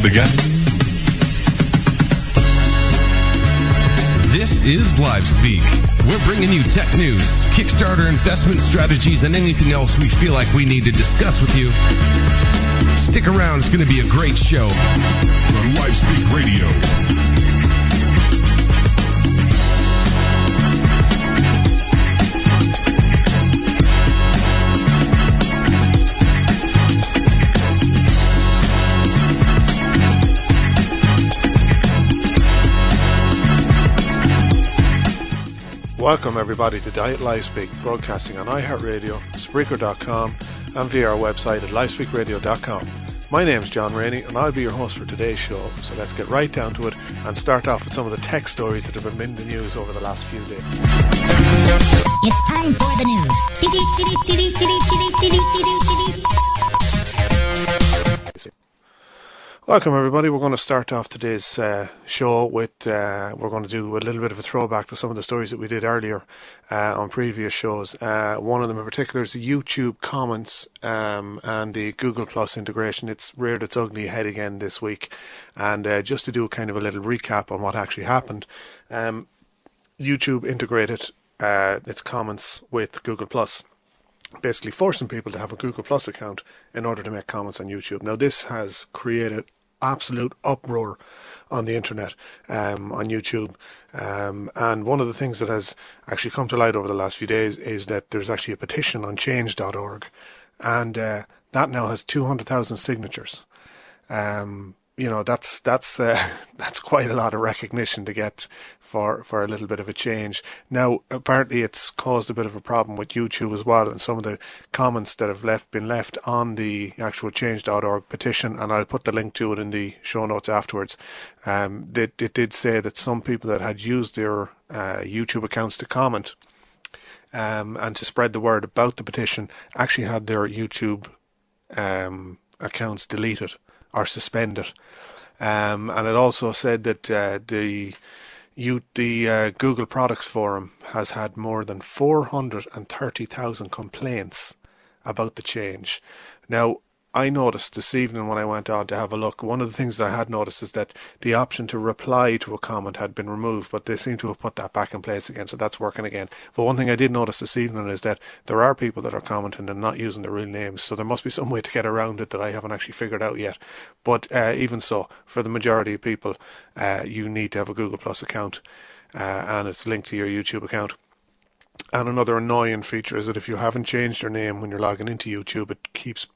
begin? This is Livespeak. We're bringing you tech news, Kickstarter investment strategies, and anything else we feel like we need to discuss with you. Stick around, it's going to be a great show. On Livespeak Radio. Welcome everybody to Diet Livespeak, broadcasting on iHeartRadio, Spreaker.com and via our website at livespeakradio.com. My name is John Rainey and I'll be your host for today's show, so let's get right down to it and start off with some of the tech stories that have been in the news over the last few days. It's time for the news. Welcome everybody. We're going to start off today's show with, we're going to do a little bit of a throwback to some of the stories that we did earlier on previous shows. One of them in particular is the YouTube comments and the Google Plus integration. It's reared its ugly head again this week, and just to do kind of a little recap on what actually happened, YouTube integrated its comments with Google Plus, basically forcing people to have a Google Plus account in order to make comments on YouTube. Now this has created absolute uproar on the internet, on YouTube, and one of the things that has actually come to light over the last few days is that there's actually a petition on change.org, and that now has 200,000 signatures. You know, that's quite a lot of recognition to get for a little bit of a change. Now, apparently it's caused a bit of a problem with YouTube as well, and some of the comments that have been left on the actual change.org petition, and I'll put the link to it in the show notes afterwards. It did say that some people that had used their YouTube accounts to comment and to spread the word about the petition actually had their YouTube accounts deleted or suspended. And it also said that the Google Products Forum has had more than 430,000 complaints about the change. Now, I noticed this evening when I went on to have a look, one of the things that I had noticed is that the option to reply to a comment had been removed, but they seem to have put that back in place again, so that's working again. But one thing I did notice this evening is that there are people that are commenting and not using their real names, so there must be some way to get around it that I haven't actually figured out yet. But even so, for the majority of people, you need to have a Google Plus account, and it's linked to your YouTube account. And another annoying feature is that if you haven't changed your name when you're logging into YouTube, it keeps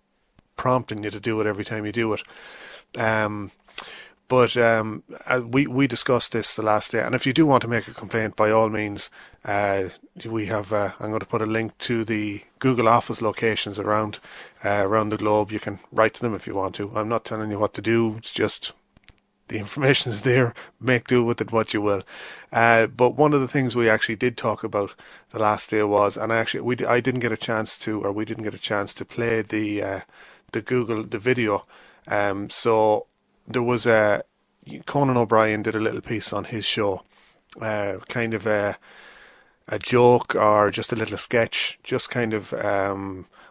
prompting you to do it every time you do it. But we discussed this the last day, and if you do want to make a complaint, by all means, we have I'm going to put a link to the Google office locations around the globe. You can write to them if you want to. I'm not telling you what to do, it's just the information is there. Make do with it what you will. But one of the things we actually did talk about the last day was, and we didn't get a chance to play the video. So there was Conan-Obrien did a little piece on his show, kind of a joke or just a little sketch, just kind of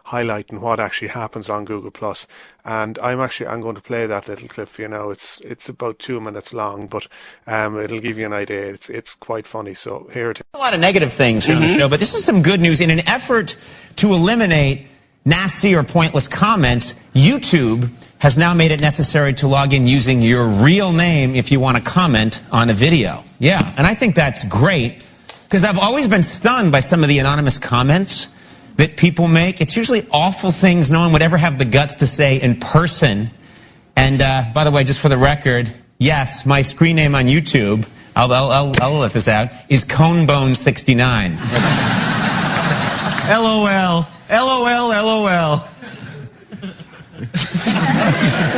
highlighting what actually happens on Google Plus. And I'm going to play that little clip for you now. It's about 2 minutes long, but it'll give you an idea. It's quite funny. So here it is. A lot of negative things here on the show, but this is some good news. In an effort to eliminate nasty or pointless comments, YouTube has now made it necessary to log in using your real name if you want to comment on a video. Yeah, and I think that's great, because I've always been stunned by some of the anonymous comments that people make. It's usually awful things no one would ever have the guts to say in person. And by the way, just for the record, yes, my screen name on YouTube, I'll let this out, is Conebone69. LOL. LOL, LOL.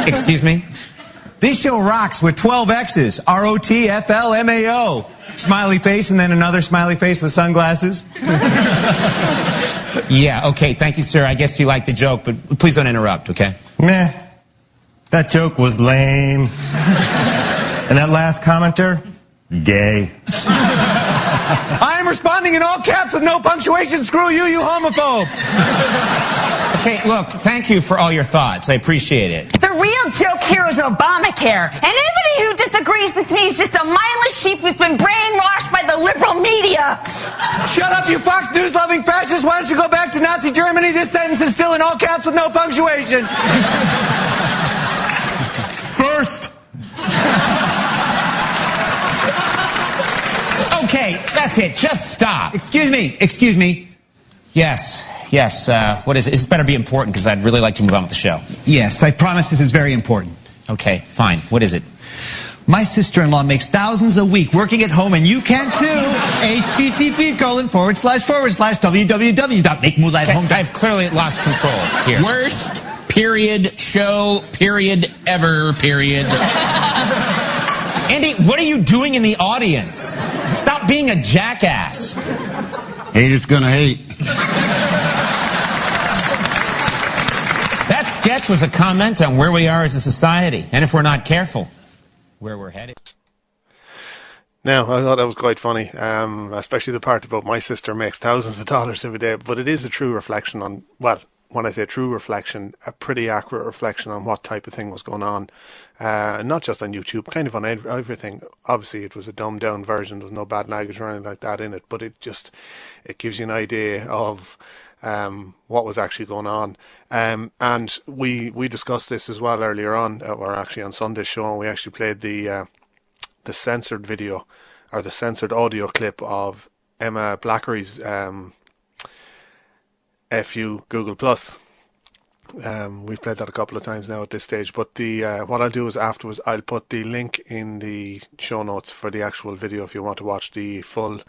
Excuse me? This show rocks with 12 X's. ROTFLMAO. Smiley face and then another smiley face with sunglasses. Yeah, okay, thank you, sir. I guess you like the joke, but please don't interrupt, okay? Meh. That joke was lame. And that last commenter? Gay. I am responding in all caps with no punctuation. Screw you, you homophobe. Okay, look, thank you for all your thoughts. I appreciate it. The real joke here is Obamacare. And anybody who disagrees with me is just a mindless sheep who's been brainwashed by the liberal media. Shut up, you Fox News-loving fascists. Why don't you go back to Nazi Germany? This sentence is still in all caps with no punctuation. First. Okay, that's it. Just stop. Excuse me. Yes. What is it? This better be important because I'd really like to move on with the show. Yes, I promise this is very important. Okay, fine. What is it? My sister-in-law makes thousands a week working at home, and you can too. http://www.makemoolah@home. I've clearly lost control here. Worst show ever. Andy, what are you doing in the audience? Stop being a jackass. Haters gonna hate. That sketch was a comment on where we are as a society, and if we're not careful, where we're headed. Now, I thought that was quite funny, especially the part about my sister makes thousands of dollars every day, but it is a true reflection on, well, when I say true reflection, a pretty accurate reflection on what type of thing was going on, not just on YouTube, kind of on everything. Obviously, it was a dumbed down version, there was no bad language or anything like that in it, but it gives you an idea of what was actually going on. And we discussed this as well earlier on, or actually on Sunday's show, and we actually played the censored video, or the censored audio clip of Emma Blackery's FU Google Plus. We've played that a couple of times now at this stage, but what I'll do is afterwards I'll put the link in the show notes for the actual video if you want to watch the full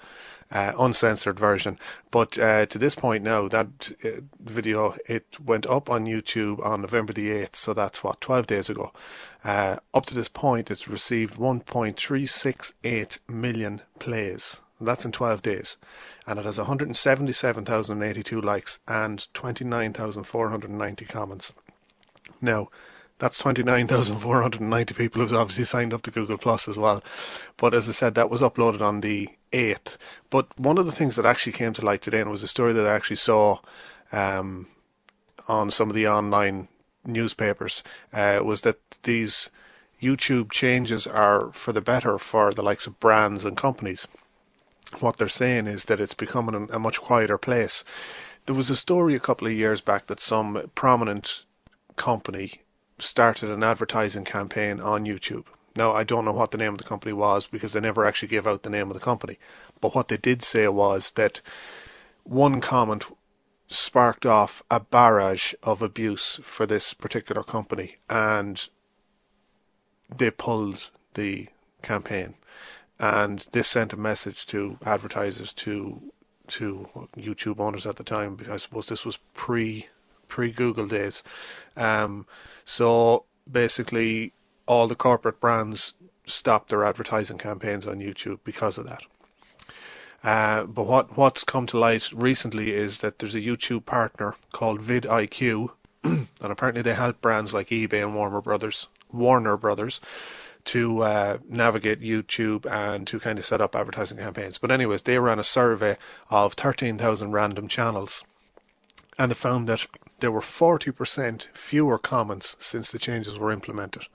uncensored version. But to this point now, that video, it went up on YouTube on November the 8th, so that's 12 days ago. Up to this point it's received 1.368 million plays. That's in 12 days. And it has 177,082 likes and 29,490 comments. Now, that's 29,490 people who've obviously signed up to Google Plus as well. But as I said, that was uploaded on the 8th. But one of the things that actually came to light today, and was a story that I actually saw on some of the online newspapers, was that these YouTube changes are for the better for the likes of brands and companies. What they're saying is that it's becoming a much quieter place. There was a story a couple of years back that some prominent company started an advertising campaign on YouTube. Now, I don't know what the name of the company was because they never actually gave out the name of the company. But what they did say was that one comment sparked off a barrage of abuse for this particular company, and they pulled the campaign. And this sent a message to advertisers, to YouTube owners at the time, because I suppose this was pre-Google days. So basically, all the corporate brands stopped their advertising campaigns on YouTube because of that. But what's come to light recently is that there's a YouTube partner called vidIQ, and apparently they help brands like eBay and Warner Brothers to navigate YouTube and to kind of set up advertising campaigns. But anyways, they ran a survey of 13,000 random channels, and they found that there were 40% fewer comments since the changes were implemented.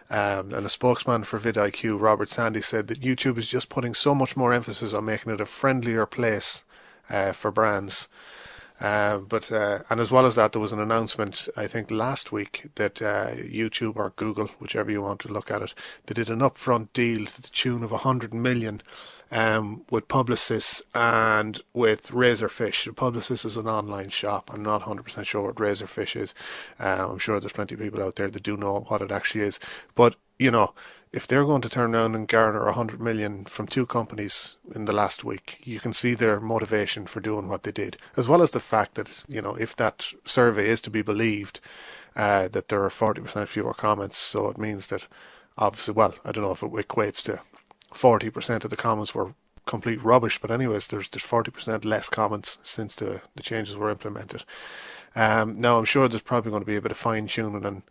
And a spokesman for vidIQ, Robert Sandy, said that YouTube is just putting so much more emphasis on making it a friendlier place for brands. And as well as that, there was an announcement, I think last week, that YouTube or Google, whichever you want to look at it, they did an upfront deal to the tune of 100 million with Publicis and with Razorfish. Publicis is an online shop. I'm not 100% sure what Razorfish is. I'm sure there's plenty of people out there that do know what it actually is. But, you know, if they're going to turn around and garner 100 million from two companies in the last week, you can see their motivation for doing what they did, as well as the fact that, you know, if that survey is to be believed, that there are 40% fewer comments. So it means that, obviously, well, I don't know if it equates to 40% of the comments were complete rubbish, but anyways, there's 40% less comments since the changes were implemented. Now, I'm sure there's probably going to be a bit of fine-tuning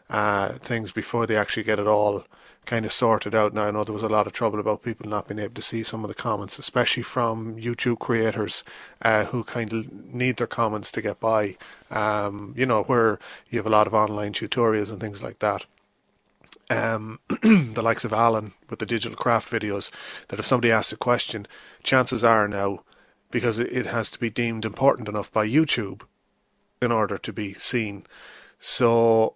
things before they actually get it all kind of sorted out. Now, I know there was a lot of trouble about people not being able to see some of the comments, especially from YouTube creators who kind of need their comments to get by, where you have a lot of online tutorials and things like that. The likes of Alan with the digital craft videos, that if somebody asks a question, chances are now, because it has to be deemed important enough by YouTube in order to be seen. So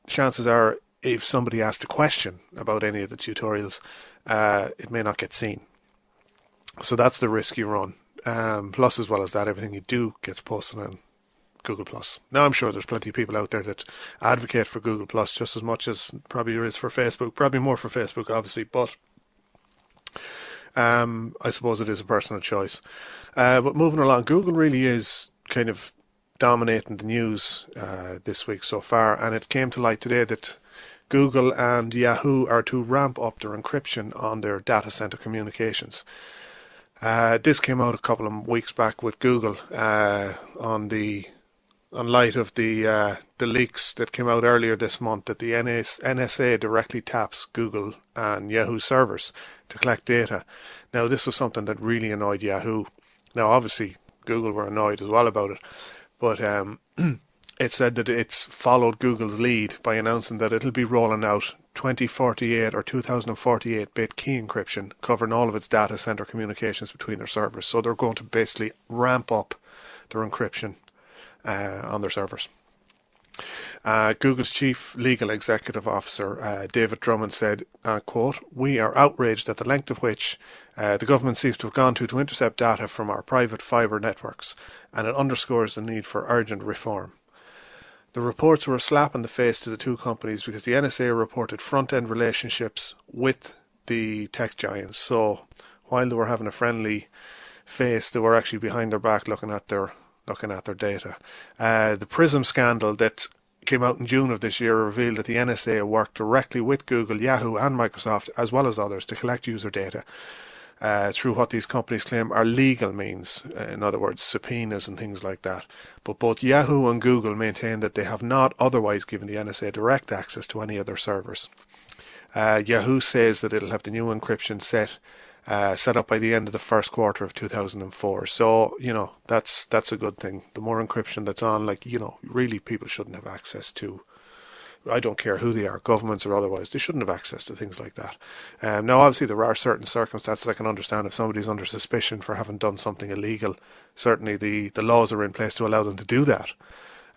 chances are, if somebody asked a question about any of the tutorials, it may not get seen. So that's the risk you run. Plus, as well as that, everything you do gets posted on Google+. Now, I'm sure there's plenty of people out there that advocate for Google+, just as much as probably there is for Facebook. Probably more for Facebook, obviously, but I suppose it is a personal choice. But moving along, Google really is kind of dominating the news this week so far, and it came to light today that Google and Yahoo are to ramp up their encryption on their data center communications. This came out a couple of weeks back with Google on light of the leaks that came out earlier this month that the NSA directly taps Google and Yahoo servers to collect data. Now, this was something that really annoyed Yahoo. Now, obviously, Google were annoyed as well about it, but it said that it's followed Google's lead by announcing that it'll be rolling out 2048 or 2048-bit key encryption covering all of its data center communications between their servers. So they're going to basically ramp up their encryption on their servers. Google's chief legal executive officer, David Drummond, said, quote, "We are outraged at the length of which the government seems to have gone to intercept data from our private fibre networks, and it underscores the need for urgent reform. The reports were a slap in the face to the two companies because the NSA reported front-end relationships with the tech giants. So while they were having a friendly face, they were actually behind their back looking at their data. The PRISM scandal that came out in June of this year revealed that the NSA worked directly with Google, Yahoo and Microsoft, as well as others, to collect user data through what these companies claim are legal means, in other words, subpoenas and things like that. But both Yahoo and Google maintain that they have not otherwise given the NSA direct access to any of their servers. Yahoo says that it'll have the new encryption set up by the end of the first quarter of 2004. So, that's a good thing. The more encryption that's on, really people shouldn't have access to. I don't care who they are, governments or otherwise, they shouldn't have access to things like that. Now, obviously, there are certain circumstances I can understand if somebody's under suspicion for having done something illegal. Certainly, the laws are in place to allow them to do that.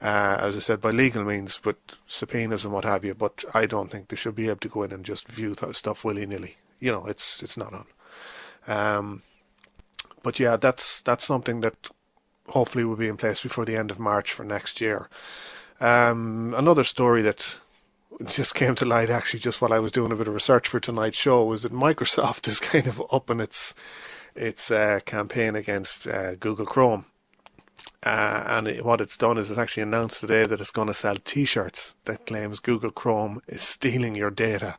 As I said, by legal means, with subpoenas and what have you. But I don't think they should be able to go in and just view stuff willy-nilly. It's not on. But yeah, that's something that hopefully will be in place before the end of March for next year. Another story that just came to light actually just while I was doing a bit of research for tonight's show was that Microsoft is kind of upping its campaign against Google Chrome. And what it's done is it's actually announced today that it's going to sell T-shirts that claims Google Chrome is stealing your data.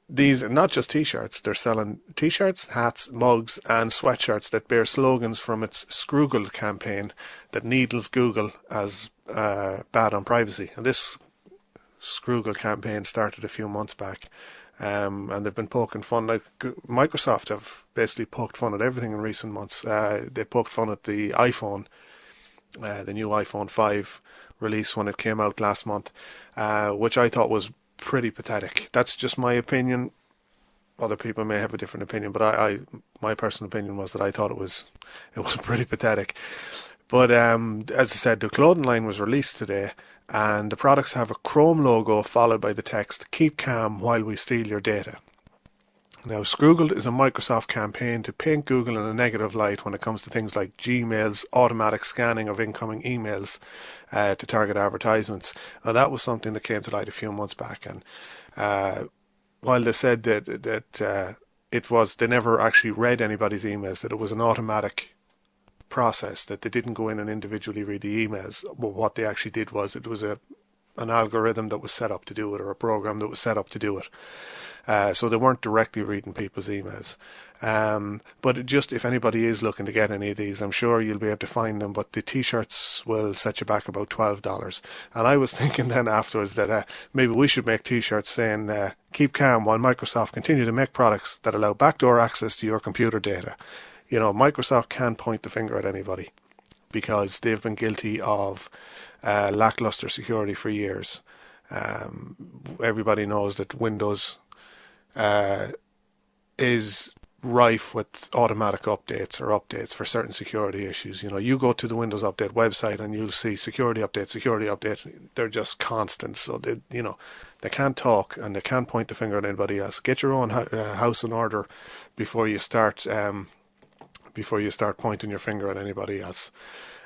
These are not just T-shirts, they're selling T-shirts, hats, mugs and sweatshirts that bear slogans from its Scroogling campaign that needles Google as bad on privacy. And this Scroogling campaign started a few months back, and they've been poking fun. Microsoft have basically poked fun at everything in recent months. They poked fun at the iPhone, the new iPhone 5 release when it came out last month, which I thought was pretty pathetic. That's just my opinion. Other people may have a different opinion, but my personal opinion was that I thought it was pretty pathetic. But as I said, the clothing line was released today, and the products have a Chrome logo followed by the text, "Keep calm while we steal your data." Now, Scroogled is a Microsoft campaign to paint Google in a negative light when it comes to things like Gmail's automatic scanning of incoming emails to target advertisements. Now, that was something that came to light a few months back, and while they said that it was, they never actually read anybody's emails, that it was an automatic process, that they didn't go in and individually read the emails. But what they actually did was, it was an algorithm that was set up to do it, or a program that was set up to do it. So they weren't directly reading people's emails. But just if anybody is looking to get any of these, I'm sure you'll be able to find them, but the t-shirts will set you back about $12. And I was thinking then afterwards that maybe we should make t-shirts saying, keep calm while Microsoft continue to make products that allow backdoor access to your computer data. You know, Microsoft can point the finger at anybody because they've been guilty of lackluster security for years. Everybody knows that Windows is rife with automatic updates for certain security issues. You know, you go to the Windows Update website and you'll see security updates. They're just constant. So they can't talk and they can't point the finger at anybody else. Get your own house in order before you start pointing your finger at anybody else.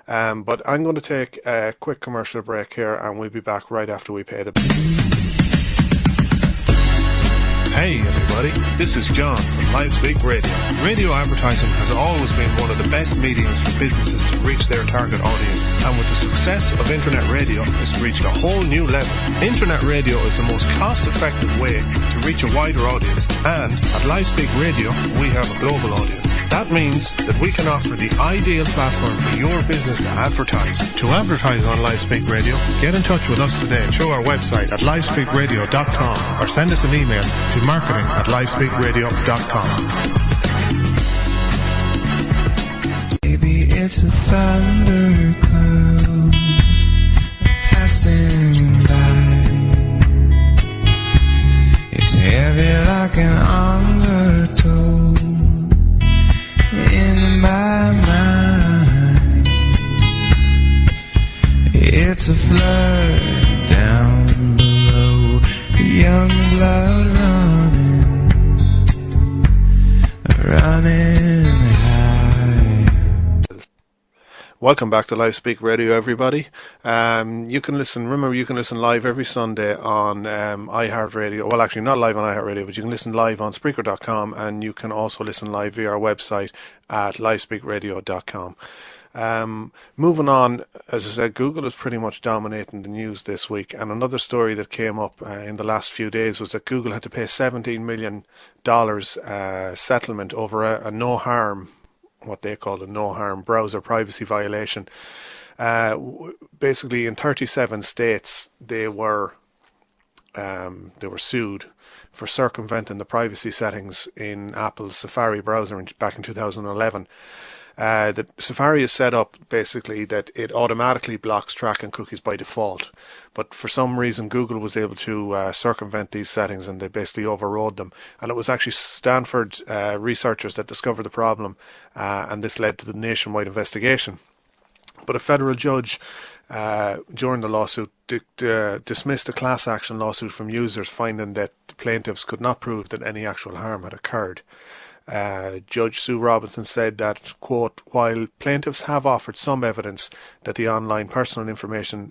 But I'm going to take a quick commercial break here, and we'll be back right after we pay the bill. Hey everybody, this is John from Livespeak Radio. Radio advertising has always been one of the best mediums for businesses to reach their target audience. And with the success of internet radio, it's reached a whole new level. Internet radio is the most cost-effective way to reach a wider audience. And at Livespeak Radio, we have a global audience. That means that we can offer the ideal platform for your business to advertise. To advertise on Livespeak Radio, get in touch with us today through our website at livespeakradio.com or send us an email to marketing@livespeakradio.com. Maybe it's a thunder cloud passing by. It's heavy like an undertow in my mind. It's a flood down below, young blood running high. Welcome back to Livespeak Radio, everybody. You can listen live every Sunday on iHeartRadio. Well, actually not live on iHeartRadio, but you can listen live on Spreaker.com, and you can also listen live via our website at livespeakradio.com. Moving on, as I said, Google is pretty much dominating the news this week, and another story that came up in the last few days was that Google had to pay $17 million settlement over a no-harm, what they call a no-harm browser privacy violation. Basically, in 37 states, they were sued for circumventing the privacy settings in Apple's Safari browser back in 2011. The Safari is set up basically that it automatically blocks tracking cookies by default, but for some reason Google was able to circumvent these settings, and they basically overrode them. And it was actually Stanford researchers that discovered the problem, and this led to the nationwide investigation. But a federal judge during the lawsuit dismissed a class action lawsuit from users, finding that the plaintiffs could not prove that any actual harm had occurred. Judge Sue Robinson said that, quote, while plaintiffs have offered some evidence that the online personal information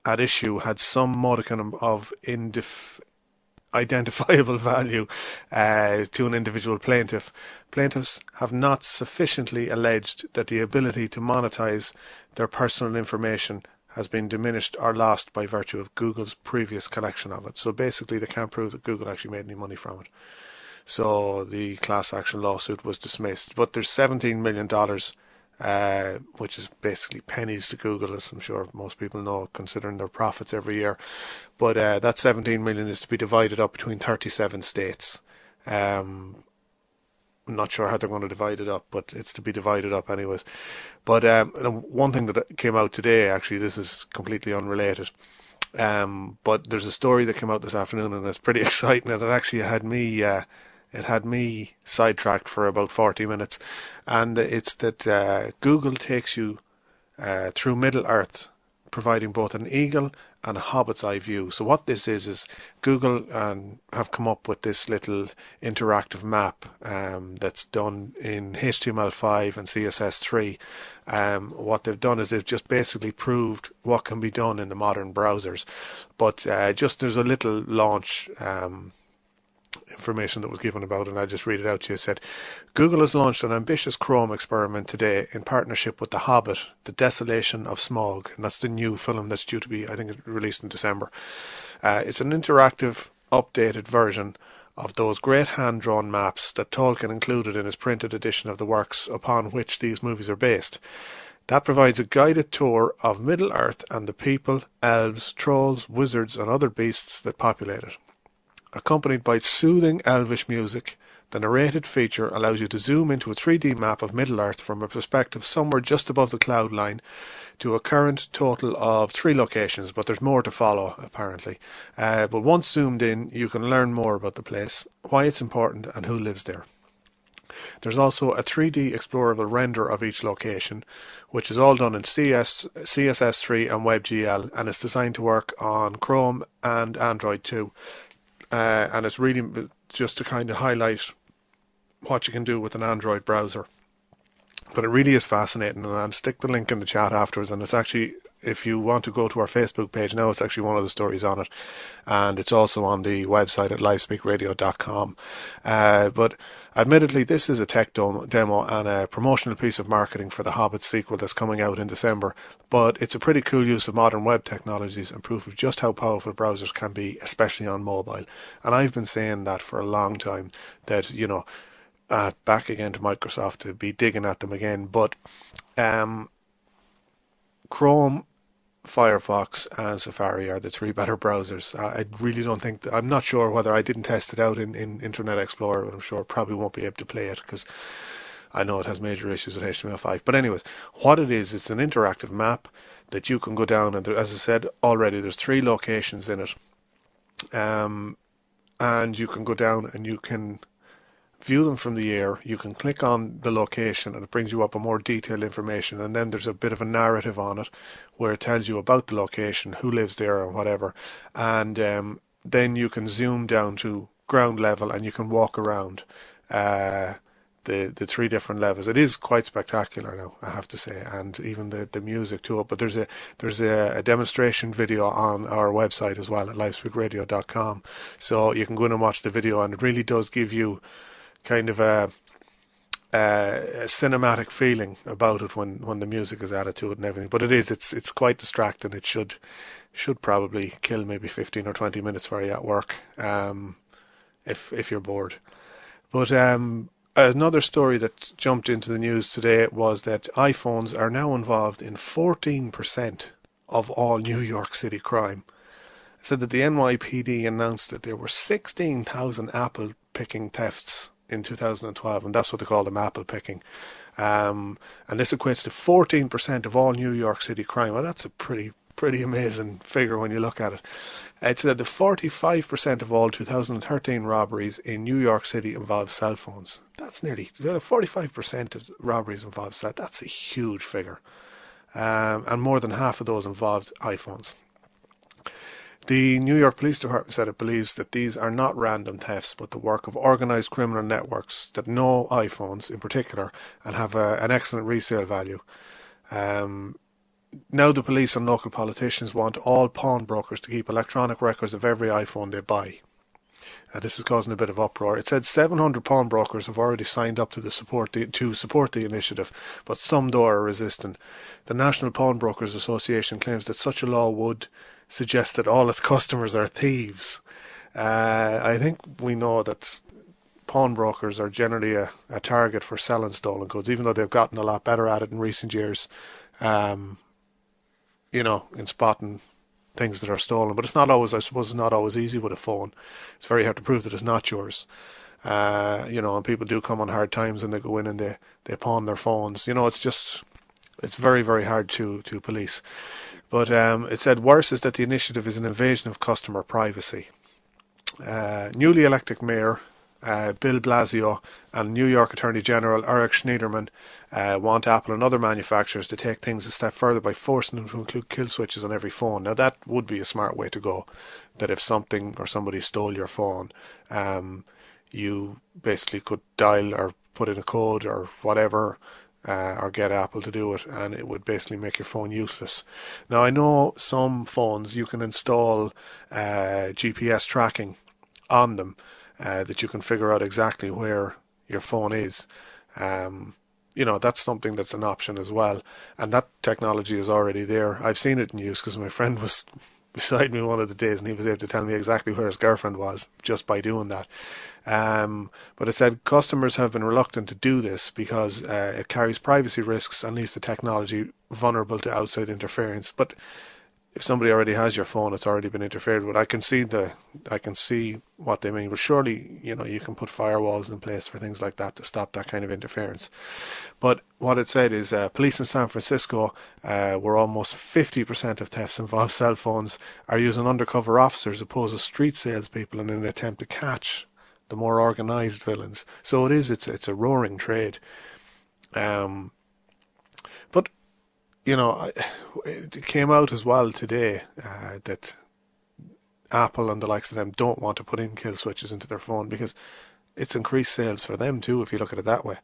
at issue had some modicum of identifiable value to an individual plaintiff, plaintiffs have not sufficiently alleged that the ability to monetize their personal information has been diminished or lost by virtue of Google's previous collection of it. So basically they can't prove that Google actually made any money from it. So the class action lawsuit was dismissed. But there's $17 million, which is basically pennies to Google, as I'm sure most people know, considering their profits every year. But that $17 million is to be divided up between 37 states. I'm not sure how they're going to divide it up, but it's to be divided up anyways. But one thing that came out today, actually, this is completely unrelated. But there's a story that came out this afternoon, and it's pretty exciting, and it actually had me sidetracked for about 40 minutes. And it's that Google takes you through Middle Earth, providing both an eagle and a hobbit's eye view. So what this is Google have come up with this little interactive map that's done in HTML5 and CSS3. What they've done is they've just basically proved what can be done in the modern browsers. But there's a little launch information that was given about it, and I'll just read it out to you. It said, Google has launched an ambitious Chrome experiment today in partnership with The Hobbit, The Desolation of Smaug, and that's the new film that's due to be, I think, released in December. It's an interactive, updated version of those great hand-drawn maps that Tolkien included in his printed edition of the works upon which these movies are based. That provides a guided tour of Middle-earth and the people, elves, trolls, wizards and other beasts that populate it. Accompanied by soothing elvish music, the narrated feature allows you to zoom into a 3D map of Middle-earth from a perspective somewhere just above the cloud line to a current total of 3 locations, but there's more to follow, apparently. But once zoomed in, you can learn more about the place, why it's important, and who lives there. There's also a 3D explorable render of each location, which is all done in CSS3 and WebGL, and it's designed to work on Chrome and Android too. And it's really just to kind of highlight what you can do with an Android browser. But it really is fascinating, and I'll stick the link in the chat afterwards. And it's actually, if you want to go to our Facebook page now, it's actually one of the stories on it, and it's also on the website at livespeakradio.com. But admittedly, this is a tech demo and a promotional piece of marketing for the Hobbit sequel that's coming out in December. But it's a pretty cool use of modern web technologies and proof of just how powerful browsers can be, especially on mobile. And I've been saying that for a long time, that, you know, back again to Microsoft to be digging at them again. But Chrome, Firefox and Safari are the 3 better browsers. I really don't think I'm not sure whether I didn't test it out in Internet Explorer, but I'm sure probably won't be able to play it because I know it has major issues with HTML5. But anyways, what it is, it's an interactive map that you can go down, and there, as I said already, there's 3 locations in it, and you can go down and you can view them from the air. You can click on the location and it brings you up a more detailed information, and then there's a bit of a narrative on it where it tells you about the location, who lives there and whatever, and then you can zoom down to ground level and you can walk around the 3 different levels. It is quite spectacular now, I have to say, and even the music to it. But there's a demonstration video on our website as well at livespeakradio.com, so you can go in and watch the video, and it really does give you kind of a cinematic feeling about it when the music is added to it and everything. But it's quite distracting. It should probably kill maybe 15 or 20 minutes for you at work, if you're bored. But another story that jumped into the news today was that iPhones are now involved in 14% of all New York City crime. It said that the NYPD announced that there were 16,000 apple picking thefts in 2012, and that's what they call them, apple picking. And this equates to 14% of all New York City crime. Well, that's a pretty amazing figure when you look at it. It said that 45% of all 2013 robberies in New York City involved cell phones. That's nearly 45% of robberies involved cell. That's a huge figure. And more than half of those involved iPhones. The New York Police Department said it believes that these are not random thefts, but the work of organised criminal networks that know iPhones in particular and have an excellent resale value. Now the police and local politicians want all pawnbrokers to keep electronic records of every iPhone they buy. This is causing a bit of uproar. It said 700 pawnbrokers have already signed up to support the initiative, but some, though, are resistant. The National Pawnbrokers Association claims that such a law would suggest that all its customers are thieves. I think we know that pawnbrokers are generally a target for selling stolen goods, even though they've gotten a lot better at it in recent years, in spotting things that are stolen. But it's not always, I suppose, it's not always easy with a phone. It's very hard to prove that it's not yours. And people do come on hard times and they go in and they pawn their phones. It's very, very hard to police. But it said worse is that the initiative is an invasion of customer privacy. Newly elected Mayor Bill Blasio and New York Attorney General Eric Schneiderman want Apple and other manufacturers to take things a step further by forcing them to include kill switches on every phone. Now that would be a smart way to go, that if something or somebody stole your phone, you basically could dial or put in a code or whatever, or get Apple to do it, and it would basically make your phone useless. Now I know some phones you can install GPS tracking on them, that you can figure out exactly where your phone is. That's something that's an option as well, and that technology is already there. I've seen it in use because my friend was beside me one of the days, and he was able to tell me exactly where his girlfriend was just by doing that. But it said customers have been reluctant to do this because it carries privacy risks and leaves the technology vulnerable to outside interference. But if somebody already has your phone, it's already been interfered with. I can see what they mean, but surely, you know, you can put firewalls in place for things like that to stop that kind of interference. But what it said is police in San Francisco, where almost 50% of thefts involve cell phones, are using undercover officers opposed to street salespeople in an attempt to catch the more organised villains. So it's a roaring trade. But you know, it came out as well today that Apple and the likes of them don't want to put in kill switches into their phone because it's increased sales for them too, if you look at it that way.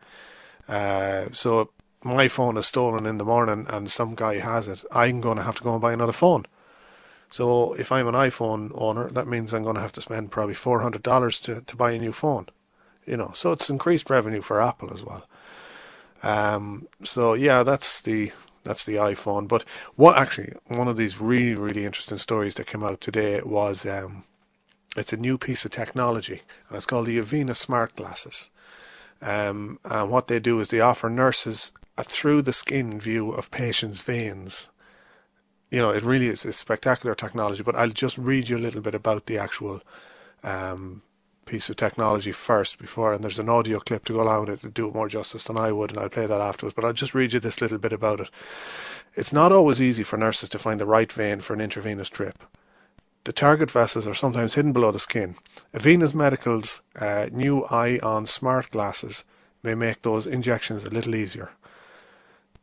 So my phone is stolen in the morning and some guy has it. I'm going to have to go and buy another phone. So if I'm an iPhone owner, that means I'm going to have to spend probably $400 to buy a new phone. You know, so it's increased revenue for Apple as well. So yeah, that's the iPhone. But one of these really, really interesting stories that came out today was it's a new piece of technology, and it's called the Avena smart glasses. And what they do is they offer nurses a through the skin view of patients' veins. You know, it really is a spectacular technology, but I'll just read you a little bit about the actual piece of technology first and there's an audio clip to go along with it to do it more justice than I would, and I'll play that afterwards, but I'll just read you this little bit about it. It's not always easy for nurses to find the right vein for an intravenous drip. The target vessels are sometimes hidden below the skin. Avena's Medical's new Eye-On smart glasses may make those injections a little easier.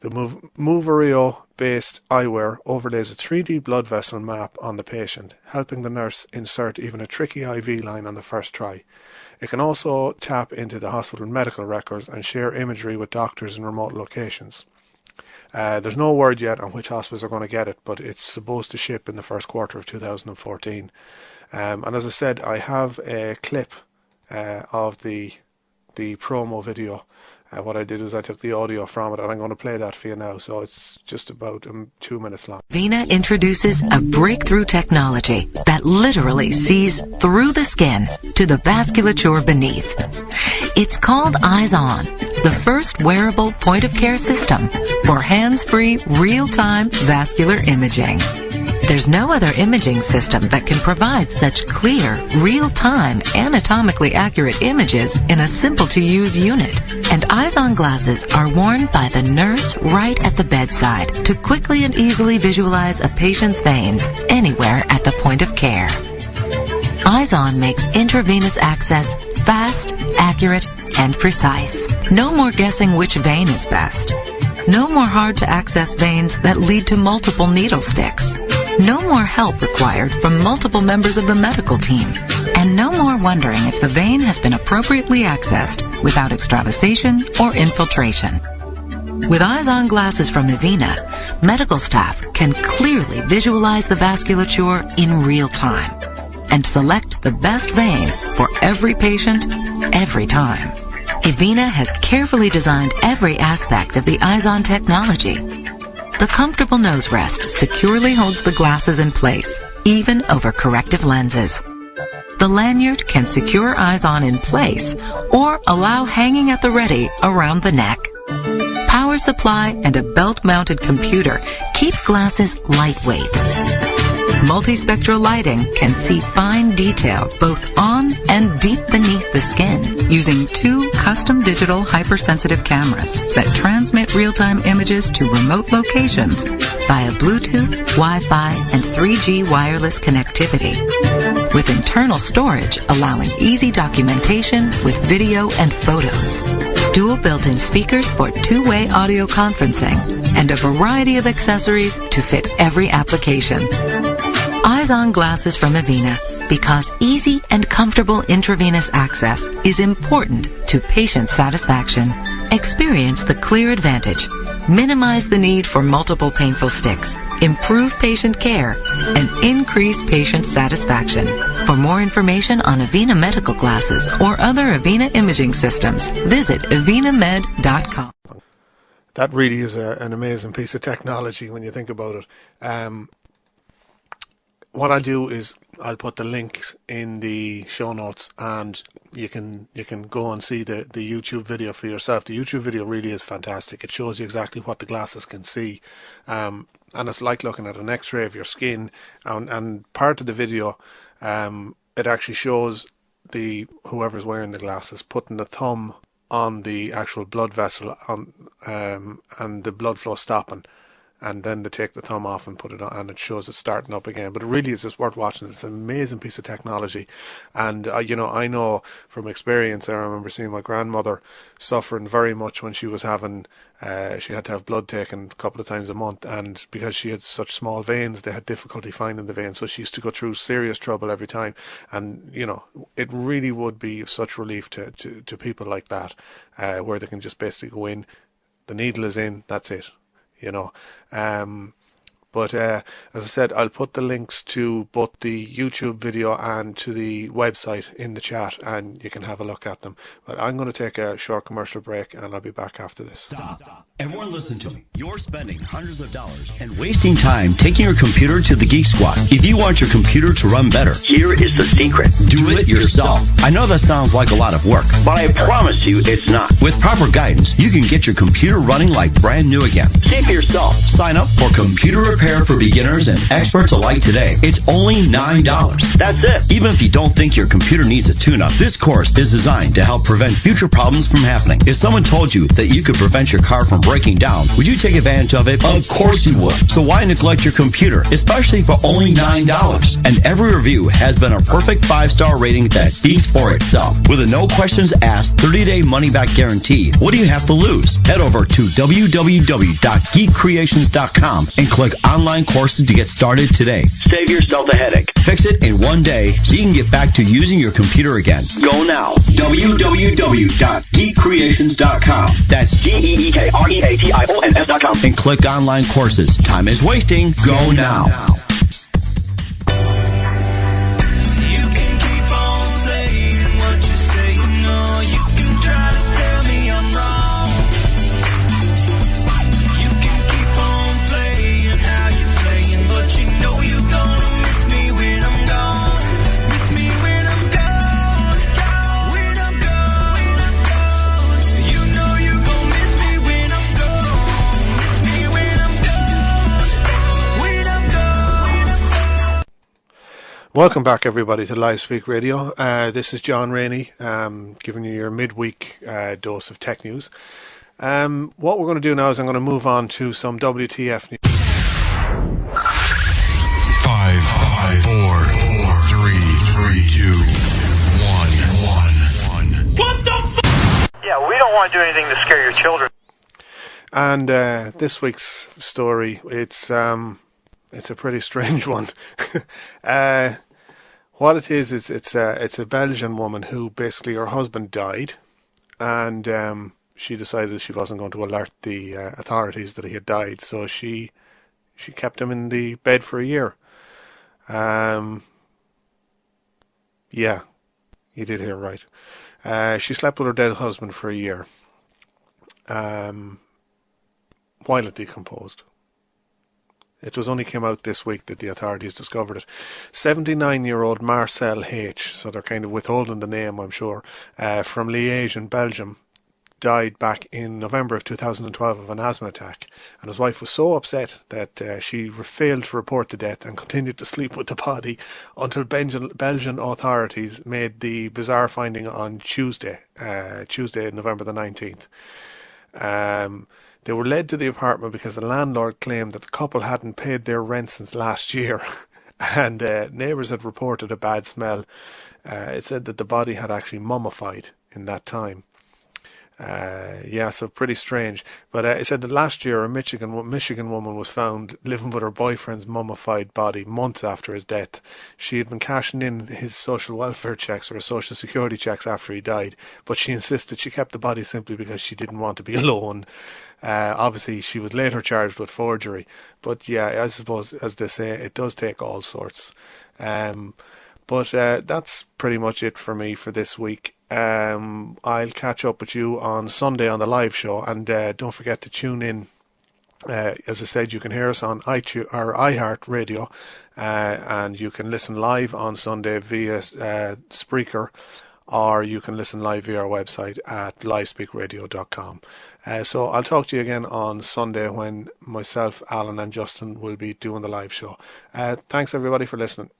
The Moverio-based eyewear overlays a 3D blood vessel map on the patient, helping the nurse insert even a tricky IV line on the first try. It can also tap into the hospital medical records and share imagery with doctors in remote locations. There's no word yet on which hospitals are going to get it, but it's supposed to ship in the first quarter of 2014. And as I said, I have a clip of the promo video. What I did was I took the audio from it, and I'm going to play that for you now. So it's just about 2 minutes long. Avena introduces a breakthrough technology that literally sees through the skin to the vasculature beneath. It's called Eyes On, the first wearable point-of-care system for hands-free, real-time vascular imaging. There's no other imaging system that can provide such clear, real-time, anatomically accurate images in a simple-to-use unit. And Eyes-On glasses are worn by the nurse right at the bedside to quickly and easily visualize a patient's veins anywhere at the point of care. Eyes-On makes intravenous access fast, accurate, and precise. No more guessing which vein is best. No more hard-to-access veins that lead to multiple needle sticks. No more help required from multiple members of the medical team. And no more wondering if the vein has been appropriately accessed without extravasation or infiltration. With Eyes-On glasses from Avena, medical staff can clearly visualize the vasculature in real time and select the best vein for every patient, every time. Avena has carefully designed every aspect of the Eyes-On technology. The comfortable nose rest securely holds the glasses in place, even over corrective lenses. The lanyard can secure Eyes-On in place or allow hanging at the ready around the neck. Power supply and a belt-mounted computer keep glasses lightweight. Multispectral lighting can see fine detail both on and deep beneath the skin using 2 custom digital hypersensitive cameras that transmit real-time images to remote locations via Bluetooth, Wi-Fi, and 3G wireless connectivity, with internal storage allowing easy documentation with video and photos. Dual built-in speakers for 2-way audio conferencing, and a variety of accessories to fit every application. Eyes-On glasses from Avena, because easy and comfortable intravenous access is important to patient satisfaction. Experience the clear advantage. Minimize the need for multiple painful sticks. Improve patient care and increase patient satisfaction. For more information on Avena medical glasses or other Avena imaging systems, visit avenamed.com. That really is an amazing piece of technology when you think about it. what I'll do is I'll put the links in the show notes, and you can go and see the YouTube video for yourself. The YouTube video really is fantastic. It shows you exactly what the glasses can see, and it's like looking at an X-ray of your skin. And part of the video, it actually shows whoever's wearing the glasses putting the thumb on the actual blood vessel and the blood flow stopping. And then they take the thumb off and put it on, and it shows it starting up again. But it really is just worth watching. It's an amazing piece of technology. And, I know from experience, I remember seeing my grandmother suffering very much when she was having, she had to have blood taken a couple of times a month. And because she had such small veins, they had difficulty finding the veins. So she used to go through serious trouble every time. And, it really would be of such relief to people like that, where they can just basically go in, the needle is in, that's it. But as I said, I'll put the links to both the YouTube video and to the website in the chat, and you can have a look at them. But I'm going to take a short commercial break, and I'll be back after this. Stop. Everyone listen to me. You're spending hundreds of dollars and wasting time taking your computer to the Geek Squad. If you want your computer to run better, here is the secret. Do it yourself. I know that sounds like a lot of work, but I promise you it's not. With proper guidance, you can get your computer running like brand new again. See for yourself. Sign up for Computer Repair for Beginners and Experts alike today. It's only $9. That's it. Even if you don't think your computer needs a tune-up, this course is designed to help prevent future problems from happening. If someone told you that you could prevent your car from breaking down, would you take advantage of it? Of course you would. So why neglect your computer, especially for only $9? And every review has been a perfect 5-star rating that speaks for itself. With a no questions asked 30-day money-back guarantee, what do you have to lose? Head over to www.geekcreations.com and click online courses to get started today. Save yourself a headache. Fix it in one day so you can get back to using your computer again. Go now. www.geekcreations.com. That's GEEKREATIONS.com. And click online courses. Time is wasting. Go now. Welcome back, everybody, to Livespeak Radio. This is John Rainey, giving you your midweek dose of tech news. What we're going to do now is I'm going to move on to some WTF news. 5, 4, 3, 2, 1. What the f***? Yeah, we don't want to do anything to scare your children. And this week's story, it's a pretty strange one. What it is it's a Belgian woman who basically her husband died, and she decided she wasn't going to alert the authorities that he had died, so she kept him in the bed for a year. Yeah, you did hear right. She slept with her dead husband for a year, while it decomposed. It was only came out this week that the authorities discovered it. 79-year-old Marcel H., so they're kind of withholding the name, I'm sure, from Liège in Belgium, died back in November of 2012 of an asthma attack. And his wife was so upset that she failed to report the death and continued to sleep with the body until Belgian authorities made the bizarre finding on Tuesday, November the 19th. They were led to the apartment because the landlord claimed that the couple hadn't paid their rent since last year, and neighbours had reported a bad smell. It said that the body had actually mummified in that time. So pretty strange. But it said that last year a Michigan woman was found living with her boyfriend's mummified body months after his death. She had been cashing in his social welfare checks or his social security checks after he died, but she insisted she kept the body simply because she didn't want to be alone. Obviously, she was later charged with forgery. But yeah, I suppose, as they say, it does take all sorts. But that's pretty much it for me for this week. I'll catch up with you on Sunday on the live show, and don't forget to tune in As I said, you can hear us on iTunes or iHeart Radio, and you can listen live on Sunday via Spreaker, or you can listen live via our website at livespeakradio.com. So I'll talk to you again on Sunday when myself, Alan and Justin will be doing the live show. Thanks everybody for listening.